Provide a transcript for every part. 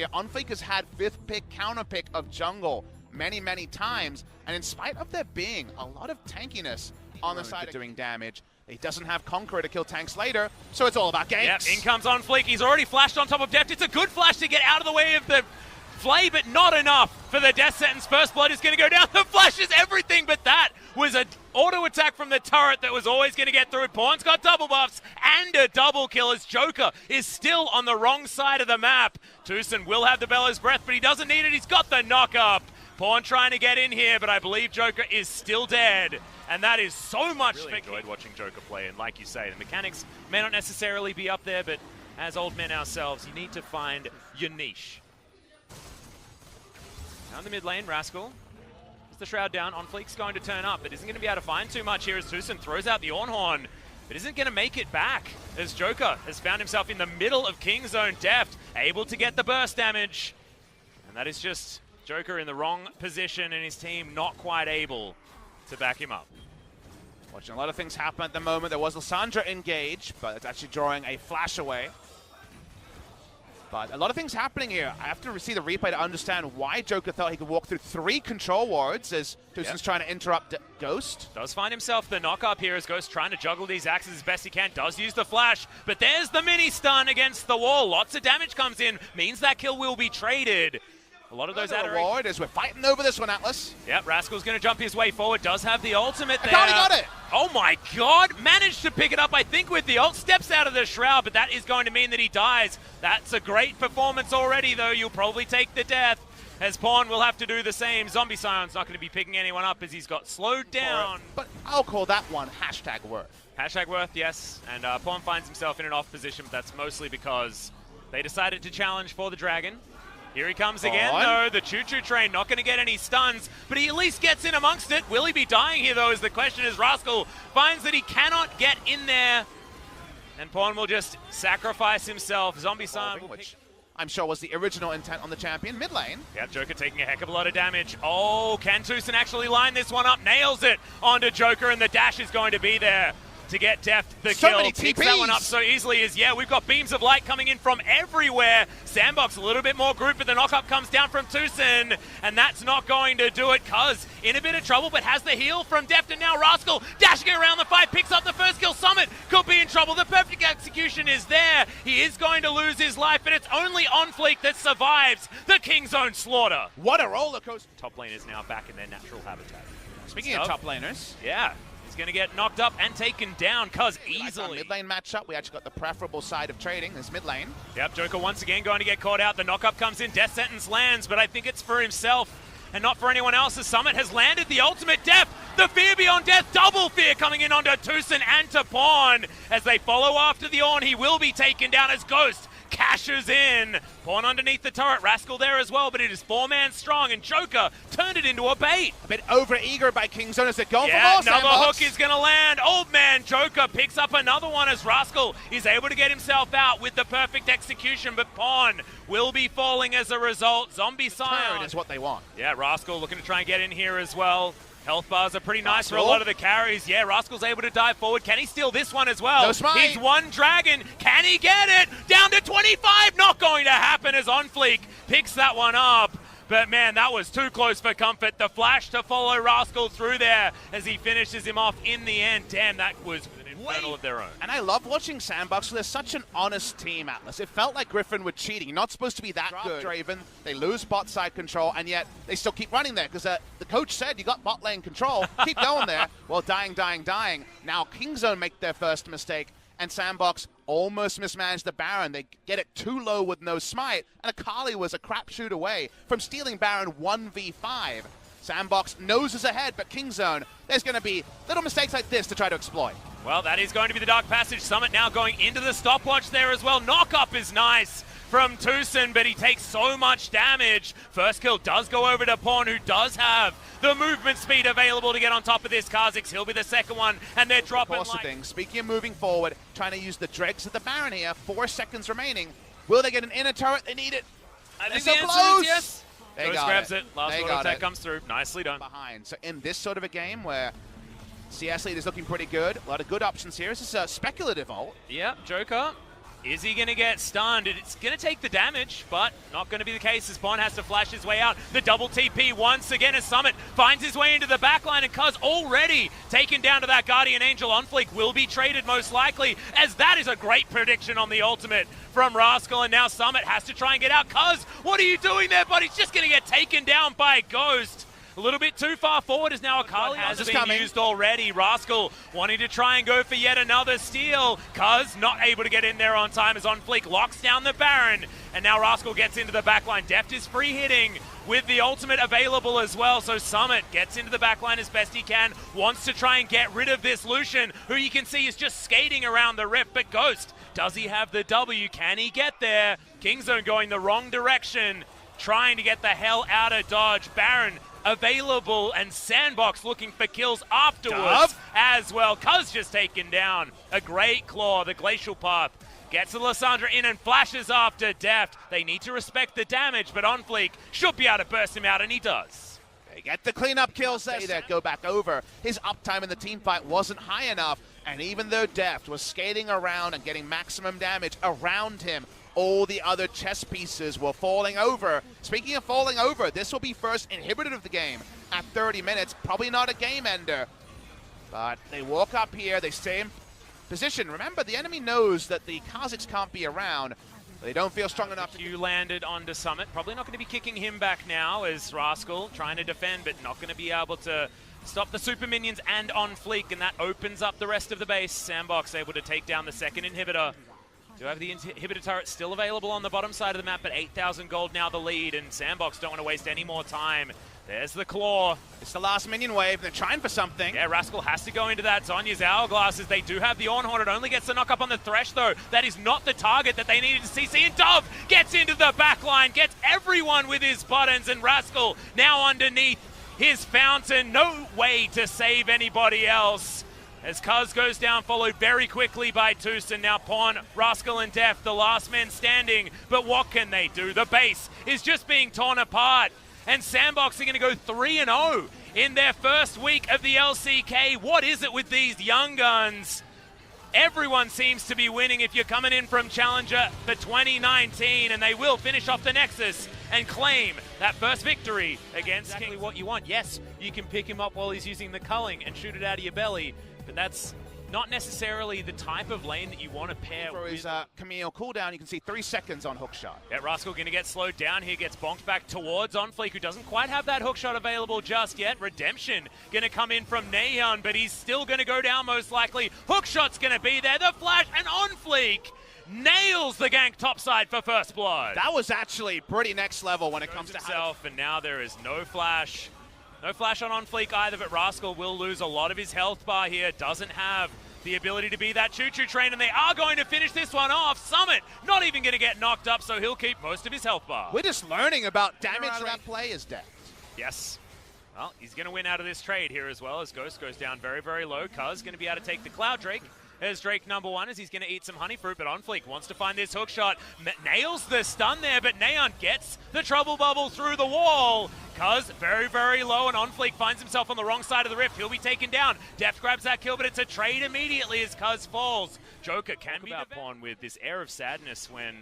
Yeah, Unfleek has had 5th pick, counter pick of jungle many times, and in spite of there being a lot of tankiness on the side of doing damage, he doesn't have Conqueror to kill tanks later, so it's all about ganks. Yep, in comes Unfleek. He's already flashed on top of Deft. It's a good flash to get out of the way of the Flay, but not enough for the death sentence. First blood is going to go down. The flash is everything, but that was an auto attack from the turret that was always going to get through. Pawn's got double buffs and a double kill as Joker is still on the wrong side of the map. Tucson will have the Bellows Breath, but he doesn't need it. He's got the knock up. Pawn trying to get in here, but I believe Joker is still dead. And that is so much really enjoyed watching Joker play, and like you say, the mechanics may not necessarily be up there, but as old men ourselves, you need to find your niche. Down the mid lane, Rascal. Is the Shroud down? Unfleek's going to turn up, but isn't going to be able to find too much here as Tucson throws out the Ornhorn, but isn't going to make it back as Joker has found himself in the middle of King Zone. Deft, able to get the burst damage. And that is just Joker in the wrong position and his team not quite able to back him up. Watching a lot of things happen at the moment. There was Lissandra engaged, but it's actually drawing a flash away. But a lot of things happening here. I have to see the replay to understand why Joker thought he could walk through 3 control wards as Tucson's trying to interrupt Ghost. Does find himself the knock-up here as Ghost trying to juggle these axes as best he can. Does use the flash, but there's the mini-stun against the wall. Lots of damage comes in, means that kill will be traded. A lot of those reward as we're fighting over this one, Atlas. Yep, Rascal's going to jump his way forward. Does have the ultimate there. He got it! Oh my god! Managed to pick it up, I think, with the ult. Steps out of the Shroud, but that is going to mean that he dies. That's a great performance already, though. You'll probably take the death, as Pawn will have to do the same. Zombie Scion's not going to be picking anyone up as he's got slowed down. But I'll call that one hashtag worth. Hashtag worth, yes. And Pawn finds himself in an off position, but that's mostly because they decided to challenge for the Dragon. Here he comes again, though. The choo-choo train not going to get any stuns, but he at least gets in amongst it. Will he be dying here, though, is the question, as Rascal finds that he cannot get in there. And Pawn will just sacrifice himself. Zombie Scion, which I'm sure was the original intent on the champion mid lane. Yeah, Joker taking a heck of a lot of damage. Oh, can Tucson actually line this one up? Nails it onto Joker, and the dash is going to be there to get Deft the kill. Picks that one up so easily as, yeah, we've got beams of light coming in from everywhere. Sandbox a little bit more group, but the knockup comes down from Tucson, and that's not going to do it. Cuz in a bit of trouble, but has the heal from Deft, and now Rascal dashing around the fight, picks up the first kill. Summit could be in trouble. The perfect execution is there. He is going to lose his life, but it's only Unfleek that survives the King Zone slaughter. What a roller coaster. Top lane is now back in their natural habitat. Speaking of top laners. Yeah. He's going to get knocked up and taken down, Cuz easily. Mid lane matchup, we actually got the preferable side of trading, this mid lane. Yep, Joker once again going to get caught out. The knockup comes in, death sentence lands, but I think it's for himself and not for anyone else. The Summit has landed the ultimate death. The fear beyond death, double fear coming in onto Tucson and to Pawn. As they follow after the Ornn, he will be taken down as Ghost cashes in. Pawn underneath the turret, Rascal there as well, but it is 4-man strong, and Joker turned it into a bait. A bit over-eager by King Zone as they're going for more another Sandbox. hook is going to land. Old man Joker picks up another one as Rascal is able to get himself out with the perfect execution, but Pawn will be falling as a result. Zombie Scion is what they want. Yeah, Rascal looking to try and get in here as well. Health bars are pretty nice for a lot of the carries. Yeah, Rascal's able to dive forward. Can he steal this one as well? No smite. He's one dragon. Can he get it? Down to 25. Not going to happen as Unfleek picks that one up. But man, that was too close for comfort. The flash to follow Rascal through there as he finishes him off in the end. Damn, that was an infernal of their own. And I love watching Sandbox. They're such an honest team, Atlas. It felt like Griffin were cheating. You're not supposed to be that good. Draven, they lose bot side control, and yet they still keep running there because the coach said you got bot lane control. Keep going there. Well, dying. Now King Zone make their first mistake, and Sandbox almost mismanaged the Baron. They get it too low with no smite, and Akali was a crapshoot away from stealing Baron 1v5. Sandbox noses ahead, but King Zone, there's going to be little mistakes like this to try to exploit. Well, that is going to be the Dark Passage. Summit now going into the stopwatch there as well. Knock-up is nice from Tucson, but he takes so much damage. First kill does go over to Pawn, who does have the movement speed available to get on top of this. Kha'Zix, he'll be the second one, and they're dropping like... Speaking of moving forward, trying to use the dregs of the Baron here, 4 seconds remaining. Will they get an inner turret? They need it. I think so the answer close. is yes. They Ghost grabs it. Last auto attack comes through. Nicely done. Behind. So in this sort of a game where CS lead is looking pretty good, a lot of good options here. This is a speculative ult. Yeah, Joker Is he going to get stunned? It's going to take the damage, but not going to be the case as Bond has to flash his way out. The double TP once again as Summit finds his way into the backline, and Cuz already taken down to that Guardian Angel on fleek, will be traded most likely, as that is a great prediction on the ultimate from Rascal, and now Summit has to try and get out. Cuz, what are you doing there, buddy? He's just going to get taken down by Ghost. A little bit too far forward as now Akali has been used already. Rascal wanting to try and go for yet another steal. Cuz not able to get in there on time as On Fleek locks down the Baron. And now Rascal gets into the backline. Deft is free hitting with the ultimate available as well. So Summit gets into the backline as best he can. Wants to try and get rid of this Lucian, who you can see is just skating around the rip. But Ghost, does he have the W? Can he get there? Kingzone going the wrong direction, trying to get the hell out of dodge. Baron available, and Sandbox looking for kills afterwards as well. Cuz just taken down. A great claw, the Glacial Path. Gets the Lissandra in and flashes after Deft. They need to respect the damage, but On Fleek should be able to burst him out, and he does. They get the cleanup kills there that go back over. His uptime in the team fight wasn't high enough, and even though Deft was skating around and getting maximum damage around him, all the other chess pieces were falling over. Speaking of falling over, this will be first inhibited of the game at 30 minutes. Probably not a game ender, but they walk up here, they stay in position. Remember, the enemy knows that the Kazakhs can't be around. They don't feel strong enough. You landed onto Summit. Probably not going to be kicking him back now as Rascal trying to defend, but not going to be able to stop the super minions and On Fleek, and that opens up the rest of the base. Sandbox able to take down the second inhibitor. Do have the inhibitor turret still available on the bottom side of the map, but 8,000 gold now the lead, and Sandbox don't want to waste any more time. There's the claw. It's the last minion wave. They're trying for something. Yeah, Rascal has to go into that. Zonya's Hourglasses. They do have the Ornhorn. It only gets the knock up on the Thresh, though. That is not the target that they needed to CC. And Dove gets into the back line, gets everyone with his buttons, and Rascal now underneath his fountain. No way to save anybody else. As Cuz goes down, followed very quickly by Tucson. Now Pawn, Rascal, and Deft, the last men standing. But what can they do? The base is just being torn apart. And Sandbox are going to go 3-0 in their first week of the LCK. What is it with these young guns? Everyone seems to be winning if you're coming in from Challenger for 2019, and they will finish off the Nexus and claim that first victory against King. What you want. Yes, you can pick him up while he's using the culling and shoot it out of your belly, but that's not necessarily the type of lane that you want to pair For with. his Camille cooldown, you can see 3 seconds on hookshot. Yeah, Rascal going to get slowed down here, gets bonked back towards On Fleek, who doesn't quite have that hookshot available just yet. Redemption going to come in from Neon, but he's still going to go down most likely. Hookshot's going to be there, the flash, and On Fleek nails the gank topside for first blood. That was actually pretty next level when it comes to himself, and now there is no flash. No flash on Fleek either, but Rascal will lose a lot of his health bar here. Doesn't have the ability to be that choo-choo train, and they are going to finish this one off. Summit not even going to get knocked up, so he'll keep most of his health bar. We're just learning about damage out of that play is Deft. Yes. Well, he's going to win out of this trade here as well, as Ghost goes down very, very low. Cuz going to be able to take the Cloud Drake. There's Drake number 1 as he's going to eat some honey fruit, but On Fleek wants to find this hook shot. Nails the stun there, but Neon gets the trouble bubble through the wall. Cuz very, very low, and On Fleek finds himself on the wrong side of the rift. He'll be taken down. Deft grabs that kill, but it's a trade immediately as Cuz falls. Joker can be upon with this air of sadness when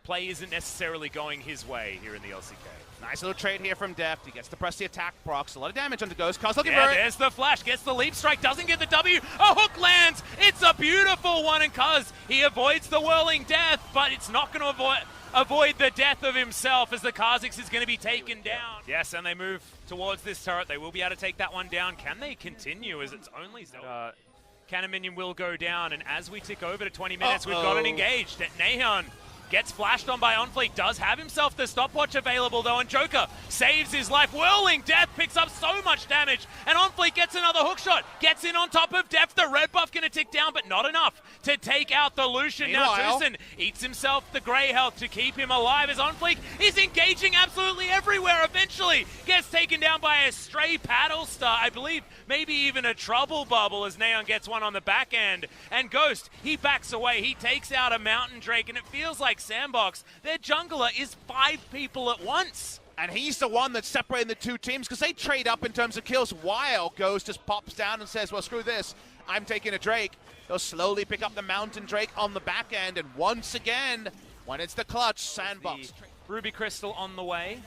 play isn't necessarily going his way here in the LCK. Nice little trade here from Deft. He gets to press the attack procs. A lot of damage onto Ghost. Cuz looking for it. There's the flash. Gets the leap strike. Doesn't get the W. A hook lands. It's a beautiful one. And Cuz, he avoids the whirling death, but it's not going to avoid the death of himself as the Kazakhs is going to be taken down. Yes, and they move towards this turret. They will be able to take that one down. Can they continue as it's only... Cannon Minion will go down, and as we tick over to 20 minutes, we've got it engaged. Neon gets flashed on by On Fleek, does have himself the stopwatch available though, and Joker saves his life. Whirling Death picks up so much damage, and On Fleek gets another hookshot, gets in on top of Deft. The red buff going to tick down, but not enough to take out the Lucian. Now Tucson eats himself the grey health to keep him alive as On Fleek is engaging absolutely everywhere. Eventually gets taken down by a stray paddle star, I believe maybe even a trouble bubble as Neon gets one on the back end. And Ghost, he backs away, he takes out a Mountain Drake, and it feels like Sandbox, their jungler is 5 people at once. And he's the one that's separating the two teams because they trade up in terms of kills while Ghost just pops down and says, well, screw this. I'm taking a Drake. They'll slowly pick up the Mountain Drake on the back end, and once again, when it's the clutch, Sandbox. Ruby Crystal on the way.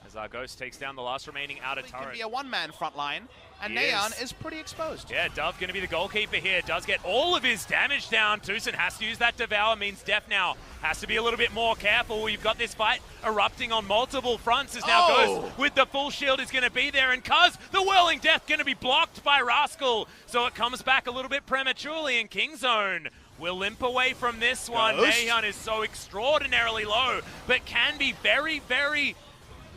As our Ghost takes down the last remaining outer turret. It can be a one-man front line, and Neon is pretty exposed. Yeah, Dove going to be the goalkeeper here. Does get all of his damage down. Tucson has to use that Devour, means Def now has to be a little bit more careful. We've got this fight erupting on multiple fronts as now Ghost with the full shield is going to be there, and Cuz, the Whirling Death, going to be blocked by Rascal. So it comes back a little bit prematurely, and Kingzone will limp away from this one. Neon is so extraordinarily low, but can be very, very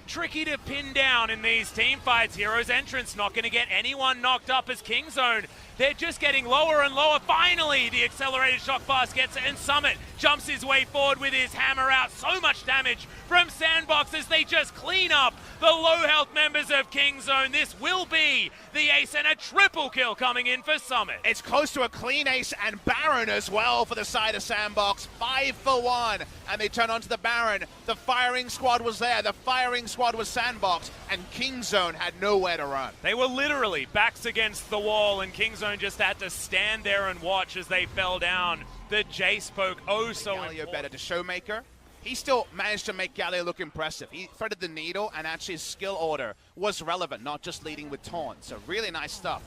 tricky to pin down in these team fights. Hero's Entrance not going to get anyone knocked up as Kingzone. They're just getting lower and lower. Finally, the accelerated shock blast gets it, and Summit jumps his way forward with his hammer out. So much damage from Sandbox as they just clean up the low health members of Kingzone. This will be the ace, and a triple kill coming in for Summit. It's close to a clean ace and Baron as well for the side of Sandbox. 5 for 1, and they turn onto the Baron. The firing squad was there. The firing squad was Sandbox, and Kingzone had nowhere to run. They were literally backs against the wall, and Kingzone just had to stand there and watch as they fell down. The Jace poke, oh so Galio better to Showmaker. He still managed to make Galio look impressive. He threaded the needle, and actually his skill order was relevant, not just leading with taunt. So really nice stuff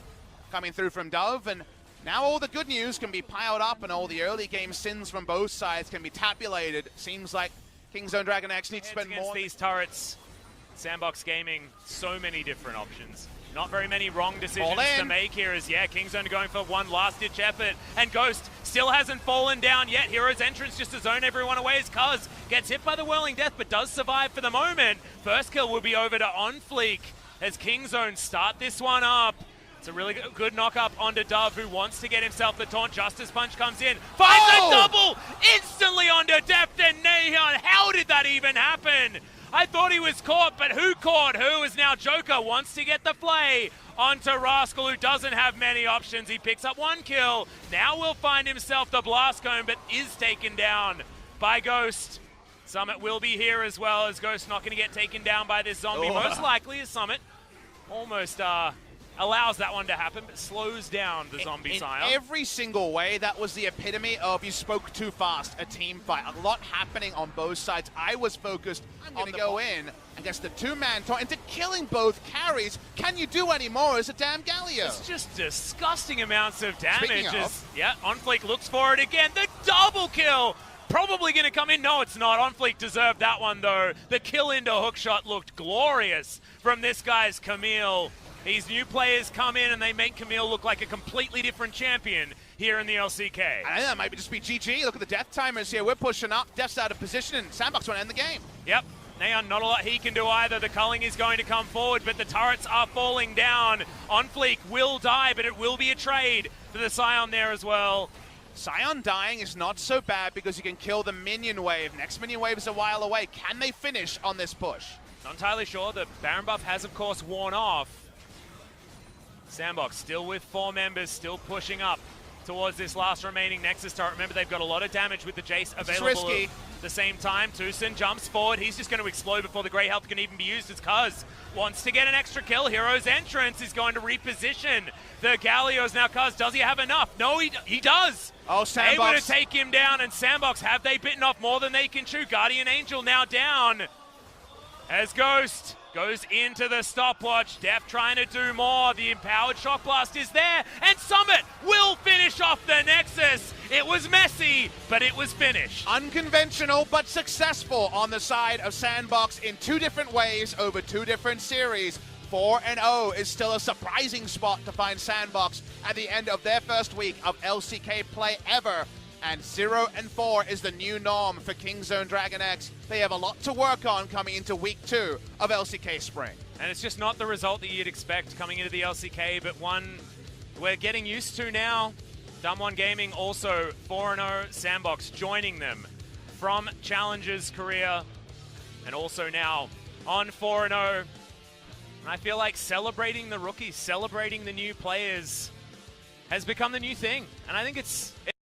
coming through from Dove, and now all the good news can be piled up, and all the early game sins from both sides can be tabulated. Seems like Kingzone DragonX needs to spend against more. These turrets, Sandbox Gaming, so many different options. Not very many wrong decisions to make here as, Kingzone going for one last-ditch effort, and Ghost still hasn't fallen down yet. Hero's Entrance just to zone everyone away as Cuz gets hit by the Whirling Death, but does survive for the moment. First kill will be over to OnFleek as Kingzone start this one up. It's a really good knock-up onto Dove, who wants to get himself the taunt. Justice Punch comes in, finds a double instantly onto Deft and Neon. How did that even happen? I thought he was caught, but who caught who is now Joker wants to get the play onto Rascal, who doesn't have many options. He picks up one kill. Now will find himself the Blast Cone, but is taken down by Ghost. Summit will be here as well, as Ghost not going to get taken down by this zombie. Most likely as Summit almost allows that one to happen, but slows down the zombie Scion. In every single way, that was the epitome of you spoke too fast, a team fight. A lot happening on both sides. I was focused on the go in against the two-man taunt into killing both carries. Can you do any more as a damn Galio? It's just disgusting amounts of damage. OnFleek looks for it again. The double kill! Probably going to come in. No, it's not. OnFleek deserved that one, though. The kill into hookshot looked glorious from this guy's Camille. These new players come in and they make Camille look like a completely different champion here in the LCK. I think that might just be GG. Look at the death timers here. We're pushing up. Death's out of position, and Sandbox want to end the game. Yep. Neon, not a lot he can do either. The culling is going to come forward, but the turrets are falling down. OnFleek will die, but it will be a trade for the Scion there as well. Scion dying is not so bad because you can kill the minion wave. Next minion wave is a while away. Can they finish on this push? Not entirely sure. The Baron buff has, of course, worn off. Sandbox still with 4 members, still pushing up towards this last remaining Nexus turret. Remember, they've got a lot of damage with the Jace available at the same time. Tucson jumps forward. He's just going to explode before the Grey Health can even be used as Cuz wants to get an extra kill. Hero's Entrance is going to reposition the Galios now. Cuz, does he have enough? No, he does. Oh, Sandbox. Able to take him down, and Sandbox, have they bitten off more than they can chew? Guardian Angel now down as Ghost goes into the stopwatch. Def trying to do more. The empowered shock blast is there, and Summit will finish off the Nexus. It was messy, but it was finished. Unconventional, but successful on the side of Sandbox in 2 different ways over 2 different series. 4-0 is still a surprising spot to find Sandbox at the end of their first week of LCK play ever. And 0-4 is the new norm for Kingzone DragonX. They have a lot to work on coming into week 2 of LCK Spring. And it's just not the result that you'd expect coming into the LCK, but one we're getting used to now. Dumb One Gaming also 4-0, Sandbox joining them from Challengers Korea, and also now on 4-0. And I feel like celebrating the rookies, celebrating the new players has become the new thing. And I think it's